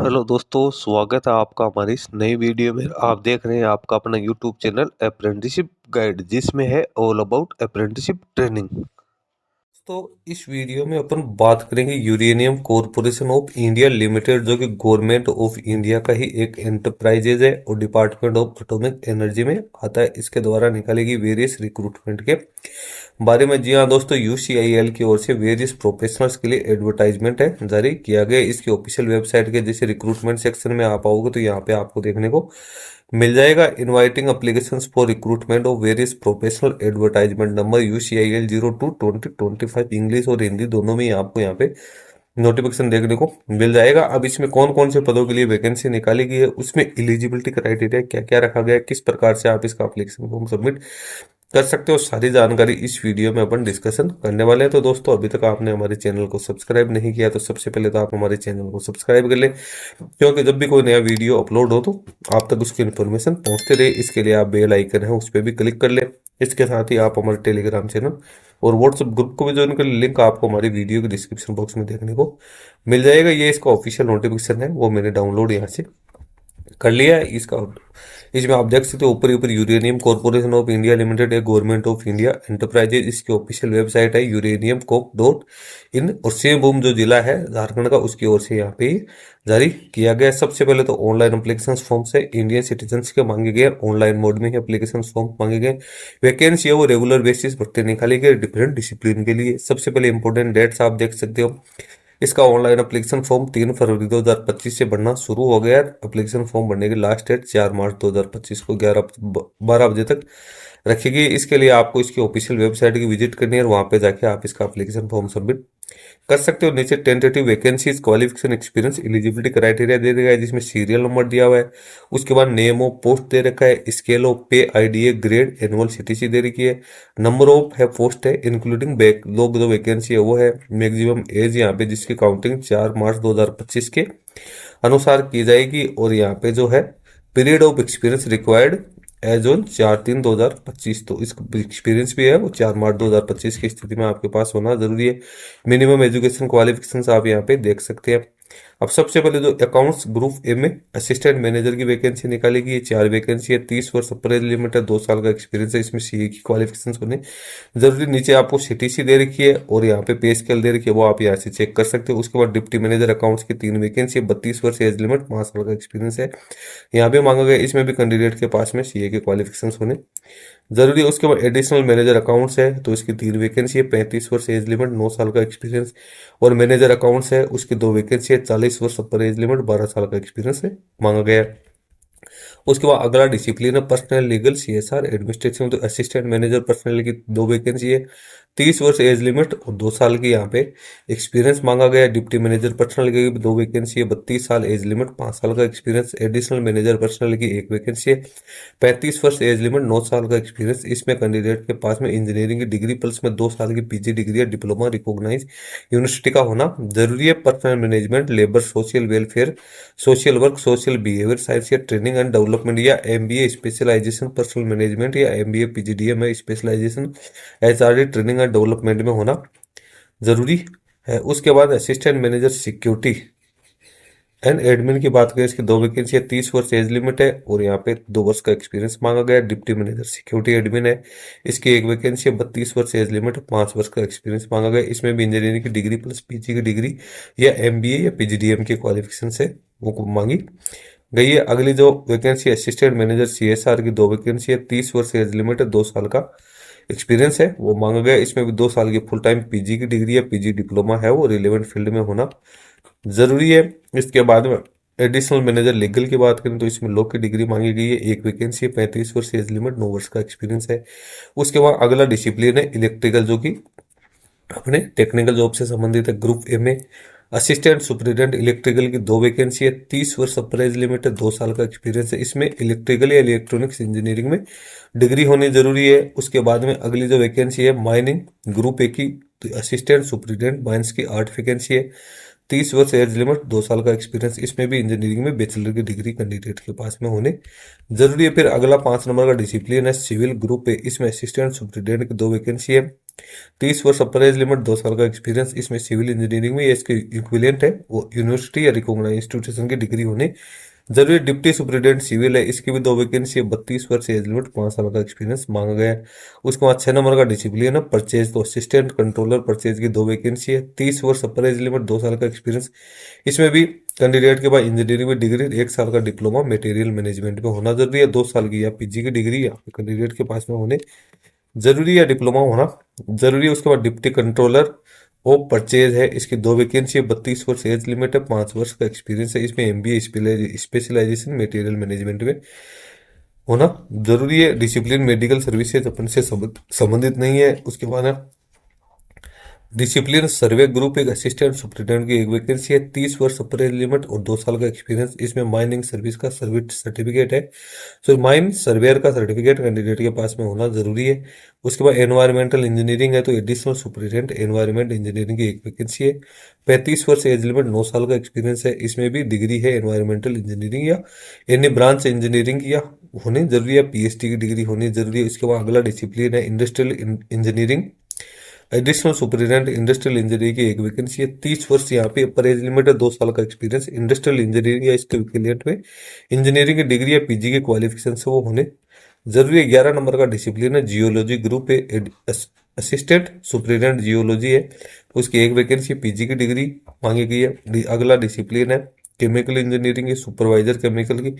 Hello दोस्तों, स्वागत है आपका हमारी इस नई वीडियो में। आप देख रहे हैं आपका अपना यूट्यूब चैनल अप्रेंटिसशिप गाइड, जिसमें है ऑल अबाउट अप्रेंटिसशिप ट्रेनिंग। तो इस वीडियो में अपन बात करेंगे uranium corporation of India limited, जो कि गवर्नमेंट ऑफ इंडिया का ही एक एंटरप्राइजेज है और डिपार्टमेंट ऑफ एटॉमिक एनर्जी में आता है। इसके द्वारा निकाली गई वेरियस रिक्रूटमेंट के बारे में। जी हाँ दोस्तों, यूसीआईएल की ओर से वेरियस प्रोफेशनल्स के लिए एडवर्टाइजमेंट है जारी किया गया। इसकी ऑफिशियल वेबसाइट के जैसे रिक्रूटमेंट सेक्शन में आप आओगे तो यहाँ पे आपको देखने को मिल जाएगा inviting applications for recruitment of various professional, advertisement number UCIL 02-2025, English और हिंदी दोनों में ही आपको यहाँ पे नोटिफिकेशन देखने को मिल जाएगा। अब इसमें कौन कौन से पदों के लिए वैकेंसी निकाली गई है, उसमें एलिजिबिलिटी क्राइटेरिया क्या क्या रखा गया है, किस प्रकार से आप इसका एप्लीकेशन फॉर्म सबमिट कर सकते हो, सारी जानकारी इस वीडियो में अपन डिस्कशन करने वाले हैं। तो दोस्तों, अभी तक आपने हमारे चैनल को सब्सक्राइब नहीं किया तो सबसे पहले तो आप हमारे चैनल को सब्सक्राइब कर ले, क्योंकि जब भी कोई नया वीडियो अपलोड हो तो आप तक उसकी इन्फॉर्मेशन पहुंचते रहे। इसके लिए आप बेल आइकन है उस पर भी क्लिक कर ले। इसके साथ ही आप हमारे टेलीग्राम चैनल और व्हाट्सएप ग्रुप को भी ज्वाइन कर, लिंक आपको हमारी वीडियो के डिस्क्रिप्शन बॉक्स में देखने को मिल जाएगा। ये इसका ऑफिशियल नोटिफिकेशन है, वो मैंने डाउनलोड यहाँ से कर लिया है। इसमें आप देख सकते हो ऊपर ऊपर uranium corporation of India limited है, गवर्नमेंट ऑफ इंडिया एंटरप्राइजेज। इसकी ऑफिशियल वेबसाइट है यूरेनियम कोप डॉट इन, और सेमभूम जो जिला है झारखंड का, उसकी ओर से यहाँ पे जारी किया गया। सबसे पहले तो ऑनलाइन एप्लीकेशन फॉर्म से इंडियन सिटीजन्स के मांगे गए, ऑनलाइन मोड में ही एप्लीकेशन फॉर्म मांगे गए। वैकेंसी है वो रेगुलर बेसिस भर्ती निकाली गई डिफरेंट डिसिप्लिन के लिए। सबसे पहले इंपॉर्टेंट डेट्स आप देख सकते हो। इसका ऑनलाइन एप्लीकेशन फॉर्म 3 फरवरी 2025 से भरना शुरू हो गया है। एप्लीकेशन फॉर्म भरने की लास्ट डेट 4 मार्च 2025 को 12 बजे तक रखेगी। इसके लिए आपको इसकी ऑफिशियल वेबसाइट की विजिट करनी है और वहां पे जाके आप इसका एप्लीकेशन फॉर्म सबमिट कर सकते हो। नीचे tentative vacancies, qualification, experience, eligibility criteria दे दिया है, जिसमें सीरियल नंबर दिया हुआ है। उसके बाद नेम ऑफ पोस्ट दे रखा है, स्केल ऑफ पे, आईडीए, ग्रेड, एनुअल सीटीसी दे रखी है, नंबर ऑफ है पोस्ट है इंक्लूडिंग बैकलॉग जो वैकेंसी है वो है। मैक्सिमम एज यहाँ पे जिसकी काउंटिंग 4 मार्च 2025 के अनुसार की जाएगी। और यहाँ पे जो है period of experience required as on 4/3/2025, तो इस एक्सपीरियंस भी है वो 4 मार्च 2025 की स्थिति में आपके पास होना जरूरी है। मिनिमम एजुकेशन क्वालिफिकेशन आप यहाँ पे देख सकते हैं। अब सबसे पहले जो अकाउंट्स ग्रुप ए में असिस्टेंट मैनेजर की वैकेंसी निकाली गई है, 4 वैकेंसी है, 30 वर्ष अपर एज लिमिट है, 2 साल का एक्सपीरियंस है। इसमें सीए की क्वालिफिकेशन होने जरूरी। नीचे आपको सीटीसी दे रखी है और यहाँ पे पे स्केल दे रखी है, वो आप यहाँ से चेक कर सकते हो। उसके बाद डिप्टी मैनेजर अकाउंट्स की 3 वैकेंसी है, 32 वर्ष एज लिमिट, 5 साल का एक्सपीरियंस है, यहाँ पे मांगा गया। इसमें भी कैंडिडेट के पास में सीए के क्वालिफिकेशन होने जरूरी है। उसके बाद एडिशनल मैनेजर अकाउंट्स है, तो इसकी 3 वैकेंसी है, 35 वर्ष एज लिमिट, 9 साल का एक्सपीरियंस। और मैनेजर अकाउंट्स है, उसकी 2 वैकेंसी है, 40 वर्ष अपर एज लिमिट, 12 साल का एक्सपीरियंस है, मांगा गया है। उसके बाद अगला डिसिप्लिन है पर्सनल लीगल CSR एडमिनिस्ट्रेशन, तो असिस्टेंट मैनेजर पर्सनल की 2 वैकेंसी है, 30 वर्ष एज लिमिट और 2 साल की यहाँ पे एक्सपीरियंस मांगा गया है। डिप्टी मैनेजर पर्सनल की 2 वैकेंसी है, 32 साल एज लिमिट, 5 साल का एक्सपीरियंस। एडिशनल मैनेजर पर्सनल की 1 वैकेंसी है, 35 वर्ष एज लिमिट, 9 साल का एक्सपीरियंस। इसमें कैंडिडेट के पास में इंजीनियरिंग की डिग्री प्लस में 2 साल की PG डिग्री या डिप्लोमा रिकॉग्नाइज यूनिवर्सिटी का होना जरूरी है। Personal management, labour, social welfare, social work, social behaviour science या ट्रेनिंग एंड डेवलपमेंट या MBA स्पेशलाइजेशन पर्सनल मैनेजमेंट या MBA PGDM में specialisation HRD training and development में होना जरूरी है। उसके बाद assistant manager security and admin की बात करें, इसकी 2 वैकेंसी है, 30 वर्ष एज लिमिट है और यहाँ पे 2 वर्ष का एक्सपीरियंस मांगा गया। डिप्टी मैनेजर सिक्योरिटी एडमिन है, इसकी 1 वैकेंसी है, 32 वर्ष एज लिमिट, 5 वर्ष का एक्सपीरियंस मांगा गया। इसमें भी इंजीनियरिंग की डिग्री प्लस PG की डिग्री या MBA या PGDM की क्वालिफिकेशन से वो मांगी गई है। अगली जो वैकेंसी असिस्टेंट मैनेजर CSR की 2 वैकेंसी है, 30 वर्ष एज लिमिट है, 2 साल का एक्सपीरियंस है, वो मांगा गया। इसमें भी 2 साल की फुल टाइम PG की डिग्री या PG डिप्लोमा है वो रिलेवेंट फील्ड में होना जरूरी है। इसके बाद में एडिशनल मैनेजर लीगल की बात करें तो इसमें लॉ की डिग्री मांगी गई है, 1 वैकेंसी है, 35 वर्ष एज लिमिट, 9 वर्ष का एक्सपीरियंस है। उसके बाद अगला डिसिप्लिन है इलेक्ट्रिकल, जो कि अपने टेक्निकल जॉब से संबंधित है। ग्रुप ए में असिस्टेंट सुपरिटेंडेंट इलेक्ट्रिकल की 2 वैकेंसी है, 30 वर्ष अपर एज लिमिट है, 2 साल का एक्सपीरियंस है। इसमें इलेक्ट्रिकल या इलेक्ट्रॉनिक्स इंजीनियरिंग में डिग्री होनी जरूरी है। उसके बाद में अगली जो वैकेंसी है माइनिंग ग्रुप ए की, तो असिस्टेंट सुपरिटेंडेंट माइंस की 8 वैकेंसी है, 30 वर्ष एज लिमिट, 2 साल का एक्सपीरियंस। इसमें भी इंजीनियरिंग में बैचलर की डिग्री कैंडिडेट के पास में होने जरूरी है। फिर अगला 5 नंबर का डिसिप्लिन है सिविल ग्रुप है, इसमें असिस्टेंट सुपरिटेंडेंट की 2 वैकेंसी है, 30 वर्ष अपर एज लिमिट, 2 साल का एक्सपीरियंस। इसमें सिविल इंजीनियरिंग में इसके इक्विवेलेंट है वो यूनिवर्सिटी या रिकॉग्नाइज इंस्टीट्यूशन की डिग्री होने जरूरी। डिप्टी सुपरिटेंडेंट सिविल है, इसकी भी 2 वैकेंसी है। 32 वर्ष एज लिमिट, 5 साल का एक्सपीरियंस मांगा गया है। उसके बाद 6 नंबर का डिसिप्लिन है परचेज, तो असिस्टेंट कंट्रोलर परचेज की 2 वैकेंसी है। 30 वर्ष अपर एज लिमिट, 2 साल का एक्सपीरियंस। इसमें भी कैंडिडेट के पास इंजीनियरिंग में डिग्री, 1 साल का डिप्लोमा मटेरियल मैनेजमेंट में होना जरूरी है। 2 साल की या पीजी की डिग्री या कैंडिडेट के पास में होने जरूरी है, डिप्लोमा होना जरूरी है। उसके बाद डिप्टी कंट्रोलर वो परचेज है, इसकी 2 वैकेंसी है। 32 वर्ष एज लिमिट है, 5 वर्ष का एक्सपीरियंस है। इसमें एमबीए स्पेशलाइजेशन मटेरियल मैनेजमेंट में होना जरूरी है। डिसिप्लिन मेडिकल सर्विसेज अपन से संबंधित नहीं है। उसके बाद है डिसिप्लिन सर्वे ग्रुप, एक असिस्टेंट सुपरिटेंडेंट की 1 वैकेंसी है। 30 वर्ष अपर एज लिमिट और 2 साल का एक्सपीरियंस। इसमें माइनिंग सर्विस का सर्विस सर्टिफिकेट है, तो माइन सर्वेयर का सर्टिफिकेट कैंडिडेट के पास में होना जरूरी है। उसके बाद एनवायरमेंटल इंजीनियरिंग है, तो एडिशनल सुपरिटेंडेंट एनवायरमेंट इंजीनियरिंग की 1 वैकेंसी है। 35 वर्ष एज लिमिट, 9 साल का एक्सपीरियंस है। इसमें भी डिग्री है एनवायरमेंटल इंजीनियरिंग या एनी ब्रांच इंजीनियरिंग या होनी जरूरी है। पीएचडी की डिग्री होनी जरूरी है। उसके बाद अगला डिसिप्लिन है industrial engineering, additional superintendent industrial engineering की 1 वैकेंसी है। 30 वर्ष यहाँ पे अपर एज लिमिट है, 2 साल का एक्सपीरियंस। इंडस्ट्रियल इंजीनियरिंग या इसके इक्विवेलेंट में इंजीनियरिंग की डिग्री या पीजी के क्वालिफिकेशन से वो होने जरूरी है। 11 नंबर का डिसिप्लिन है जियोलॉजी ग्रुप है, असिस्टेंट सुपरिटेंडेंट जियोलॉजी है, उसकी 1 वैकेंसी, पीजी की डिग्री मांगी गई है। अगला डिसिप्लिन है केमिकल इंजीनियरिंग है, सुपरवाइजर केमिकल की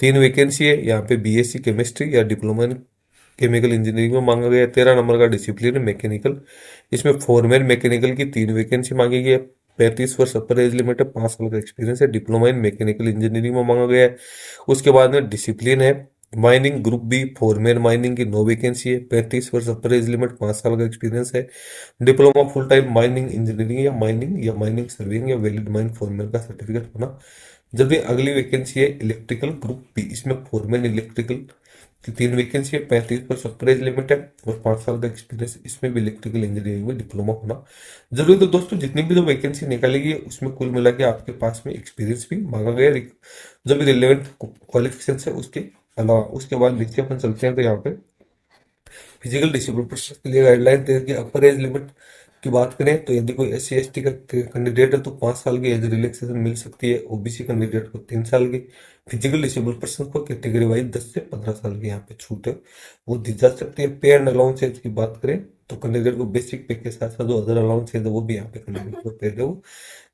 3 वैकेंसी है। यहाँ पे बीएससी केमिस्ट्री या डिप्लोमा केमिकल इंजीनियरिंग में मांगा गया है। 13 नंबर का डिसिप्लिन है मैकेनिकल, इसमें फोरमैन मैकेनिकल की 3 वैकेंसी मांगी गई है। 35 वर्ष अपर एज लिमिट है, 5 साल का एक्सपीरियंस है। डिप्लोमा इन मैकेनिकल इंजीनियरिंग में मांगा गया है। उसके बाद में डिसिप्लिन है mining group B, foreman mining की 9 वैकेंसी है। 35 वर्ष अपर एज लिमिट, 5 साल का एक्सपीरियंस है। Diploma full time mining engineering या माइनिंग सर्विंग या वैलिड माइन फोरमैन का सर्टिफिकेट होना जब भी। अगली वैकेंसी है इलेक्ट्रिकल ग्रुप बी, इसमें फोरमैन इलेक्ट्रिकल की 3 वैकेंसी है। 35 पर सप्रेज लिमिट है और 5 साल का एक्सपीरियंस। इसमें भी इलेक्ट्रिकल इंजीनियरिंग में डिप्लोमा होना जरूरी। तो दोस्तों जितनी भी जो वैकेंसी निकालेगी उसमें कुल मिला के आपके पास में एक्सपीरियंस भी मांगा गया, जो भी रिलेवेंट क्वालिफिकेशन है उसके अलावा। उसके बाद नीचे अपन चलते हैं तो यहाँ पे फिजिकल डिसेबल पर्सन के लिए गाइडलाइन दी गई। अपर एज लिमिट की बात करें तो यदि कोई SC ST का कैंडिडेट है तो 5 साल की एज रिलैक्सेशन मिल सकती है। ओबीसी कैंडिडेट को 3 साल की। फिजिकल डिसेबल पर्सन को कैटेगरी वाइज 10 से 15 साल की यहाँ पे छूट है वो दी जा सकती है। पे एंड अलाउंस एज की बात करें तो कैंडिडेट को बेसिक पे के साथ साथ जो अदर अलाउंस है वो भी यहाँ पे कैंडिडेट को पे वो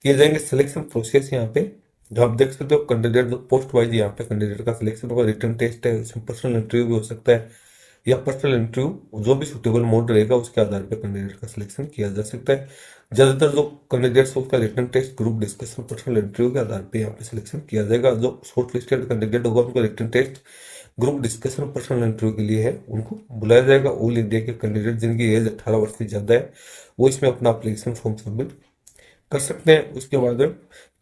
किए जाएंगे। सिलेक्शन प्रोसेस यहाँ पे जो आप देख सकते हो कैंडिडेट जो पोस्ट वाइज यहाँ पे कैंडिडेट का सिलेक्शन होगा। रिटर्न टेस्ट है, उसमें पर्सनल इंटरव्यू भी हो सकता है या पर्सनल इंटरव्यू, जो भी सुटेबल मोड रहेगा उसके आधार पर कैंडिडेट का सिलेक्शन किया जा सकता है। ज्यादातर जो कैंडिडेट्स उसका written test, group discussion, personal interview के आधार पर यहाँ पे सिलेक्शन किया जाएगा। जो शॉर्ट लिस्टेड कैंडिडेट होगा उनका written test, group discussion, personal interview के लिए है उनको बुलाया जाएगा। ऑल इंडिया के कैंडिडेट जिनकी एज 18 वर्ष से ज्यादा है वो इसमें अपना एप्लीकेशन फॉर्म सबमिट कर सकते हैं। उसके बाद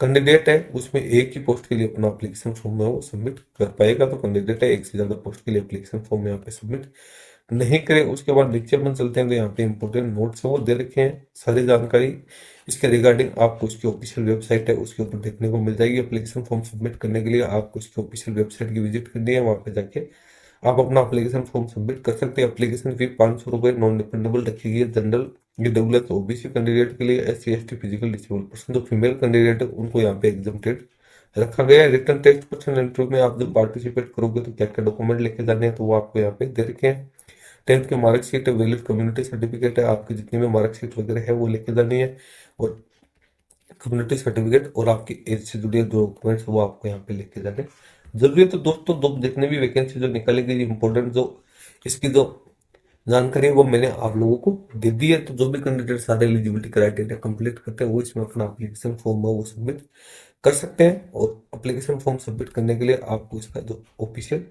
कैंडिडेट है उसमें एक ही पोस्ट के लिए अपना एप्लीकेशन फॉर्म है वो सबमिट कर पाएगा। तो कैंडिडेट है एक से ज्यादा पोस्ट के लिए एप्लीकेशन फॉर्म यहाँ पे सबमिट नहीं करे। उसके बाद नीचे अपन चलते हैं तो यहाँ पे इंपोर्टेंट नोट्स है वो दे रखे हैं। सारी जानकारी इसके रिगार्डिंग आपको उसकी ऑफिशियल वेबसाइट है उसके ऊपर देखने को मिल जाएगी। एप्लीकेशन फॉर्म सबमिट करने के लिए आपको उसकी ऑफिशियल वेबसाइट की विजिट करनी है, वहाँ पे जाके आप अपना एप्लीकेशन फॉर्म सबमिट कर सकते हैं। एप्लीकेशन फी 500 रुपये नॉन डिपेंडेबल रखी गई है। जनरल EWS ओबीसी कैंडिडेट के लिए, SC ST physical disable person जो फीमेल कैंडिडेट है उनको यहाँ पे एग्जम्प्टेड रखा गया है। रिटर्न टेस्ट, पर्सनल इंटरव्यू में आप जब पार्टिसिपेट करोगे तो क्या क्या डॉक्यूमेंट लेके जाने हैं तो वो आपको यहाँ पे दे रखे हैं। 10th के मार्कशीट है, वैलिड कम्युनिटी सर्टिफिकेट है, आपकी जितनी भी मार्कशीट वगैरह है वो लेके जानी है और कम्युनिटी सर्टिफिकेट और आपकी एज से जुड़े जो डॉक्यूमेंट्स वो आपको यहाँ पे लेके जाने जरूरी है। तो दोस्तों दो जितने भी वैकेंसी जो निकाली गई इंपॉर्टेंट जो इसकी जो जानकारी है वो मैंने आप लोगों को दे दी है। तो जो भी कैंडिडेट सारे एलिजिबिलिटी क्राइटेरिया कंप्लीट करते हैं वो इसमें अपना एप्लीकेशन फॉर्म है वो सबमिट कर सकते हैं। और एप्लीकेशन फॉर्म सबमिट करने के लिए आपको इसका जो ऑफिशियल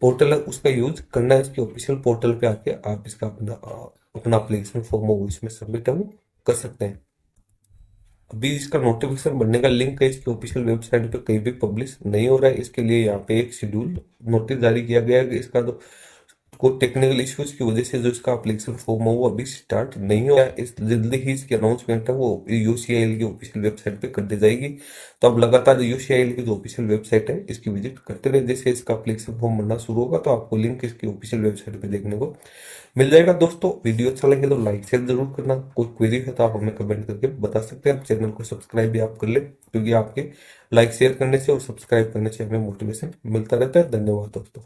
पोर्टल है उसका यूज करना है। इसके ऑफिशियल पोर्टल पे आके आप इसका अपना एप्लीकेशन फॉर्म है वो इसमें सबमिट है वो कर सकते हैं। अभी इसका नोटिफिकेशन बनने का लिंक है इसकी ऑफिशियल वेबसाइट पे कहीं भी पब्लिश नहीं हो रहा है। इसके लिए यहाँ पे एक शेड्यूल नोटिस जारी किया गया है कि इसका जो कोई टेक्निकल इश्यूज की वजह से जो इसका एप्लीकेशन फॉर्म है वो अभी स्टार्ट नहीं हुआ है। इस जल्दी ही इसकी अनाउंसमेंट है वो यूसीआईएल की ऑफिशियल वेबसाइट पे कर दी जाएगी। तो आप लगातार यूसीआईएल की जो ऑफिशियल वेबसाइट है इसकी विजिट करते रहे। जैसे इसका एप्लीकेशन फॉर्म बनना शुरू होगा तो आपको लिंक इसकी ऑफिशियल वेबसाइट पे देखने को मिल जाएगा। दोस्तों वीडियो अच्छा लगे तो लाइक शेयर जरूर करना। कोई क्वेरी है तो आप हमें कमेंट करके बता सकते हैं। आप चैनल को सब्सक्राइब भी आप कर ले, क्योंकि आपके लाइक शेयर करने से और सब्सक्राइब करने से हमें मोटिवेशन मिलता रहता है। धन्यवाद दोस्तों।